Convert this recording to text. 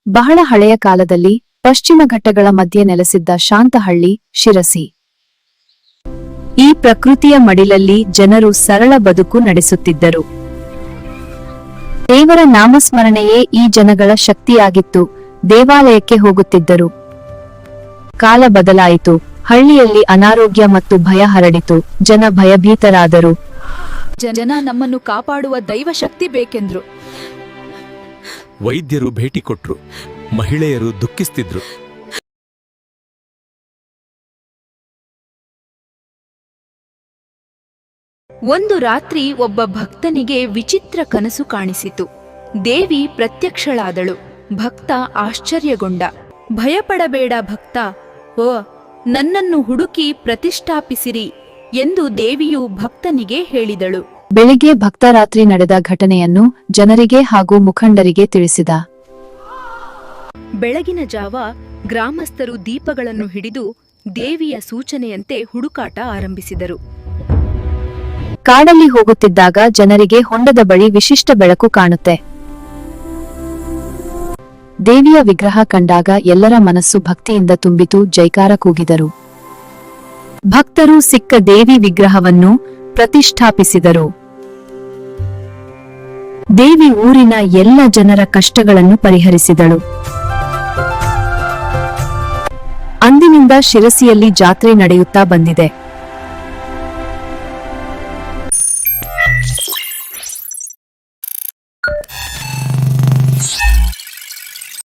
ಬಹಳ ಹಳೆಯ ಕಾಲದಲ್ಲಿ ಪಶ್ಚಿಮ ಘಟ್ಟಗಳ ಮಧ್ಯೆ ನೆಲೆಸಿದ್ದ ಶಾಂತಹಳ್ಳಿ ಶಿರಸಿ. ಈ ಪ್ರಕೃತಿಯ ಮಡಿಲಲ್ಲಿ ಜನರು ಸರಳ ಬದುಕು ನಡೆಸುತ್ತಿದ್ದರು. ದೇವರ ನಾಮಸ್ಮರಣೆಯೇ ಈ ಜನಗಳ ಶಕ್ತಿಯಾಗಿತ್ತು. ದೇವಾಲಯಕ್ಕೆ ಹೋಗುತ್ತಿದ್ದರು. ಕಾಲ ಬದಲಾಯಿತು. ಹಳ್ಳಿಯಲ್ಲಿ ಅನಾರೋಗ್ಯ ಮತ್ತು ಭಯ ಹರಡಿತು. ಜನ ಭಯಭೀತರಾದರು. ಜನ ನಮ್ಮನ್ನು ಕಾಪಾಡುವ ದೈವ ಶಕ್ತಿ ಬೇಕೆಂದ್ರು. ವೈದ್ಯರು ಭೇಟಿ ಕೊಟ್ರು. ಮಹಿಳೆಯರು ದುಃಖಿಸ್ತಿದ್ರು. ಒಂದು ರಾತ್ರಿ ಒಬ್ಬ ಭಕ್ತನಿಗೆ ವಿಚಿತ್ರ ಕನಸು ಕಾಣಿಸಿತು. ದೇವಿ ಪ್ರತ್ಯಕ್ಷಳಾದಳು. ಭಕ್ತ ಆಶ್ಚರ್ಯಗೊಂಡ. ಭಯಪಡಬೇಡ ಭಕ್ತ, ಓ ನನ್ನನ್ನು ಹುಡುಕಿ ಪ್ರತಿಷ್ಠಾಪಿಸಿರಿ ಎಂದು ದೇವಿಯು ಭಕ್ತನಿಗೆ ಹೇಳಿದಳು. ಬೆಳಿಗ್ಗೆ ಭಕ್ತ ರಾತ್ರಿ ನಡೆದ ಘಟನೆಯನ್ನು ಜನರಿಗೆ ಹಾಗೂ ಮುಖಂಡರಿಗೆ ತಿಳಿಸಿದ. ಬೆಳಗಿನ ಜಾವ ಗ್ರಾಮಸ್ಥರು ದೀಪಗಳನ್ನು ಹಿಡಿದು ದೇವಿಯ ಸೂಚನೆಯಂತೆ ಹುಡುಕಾಟ ಆರಂಭಿಸಿದರು. ಕಾಡಲ್ಲಿ ಹೋಗುತ್ತಿದ್ದಾಗ ಜನರಿಗೆ ಹೊಂಡದ ಬಳಿ ವಿಶಿಷ್ಟ ಬೆಳಕು ಕಾಣುತ್ತೆ. ದೇವಿಯ ವಿಗ್ರಹ ಕಂಡಾಗ ಎಲ್ಲರ ಮನಸ್ಸು ಭಕ್ತಿಯಿಂದ ತುಂಬಿತು. ಜೈಕಾರ ಕೂಗಿದರು. ಭಕ್ತರು ಸಿಕ್ಕ ದೇವಿ ವಿಗ್ರಹವನ್ನು ಪ್ರತಿಷ್ಠಾಪಿಸಿದರು. ದೇವಿ ಊರಿನ ಎಲ್ಲ ಜನರ ಕಷ್ಟಗಳನ್ನು ಪರಿಹರಿಸಿದಳು. ಅಂದಿನಿಂದ ಶಿರಸಿಯಲ್ಲಿ ಜಾತ್ರೆ ನಡೆಯುತ್ತಾ ಬಂದಿದೆ.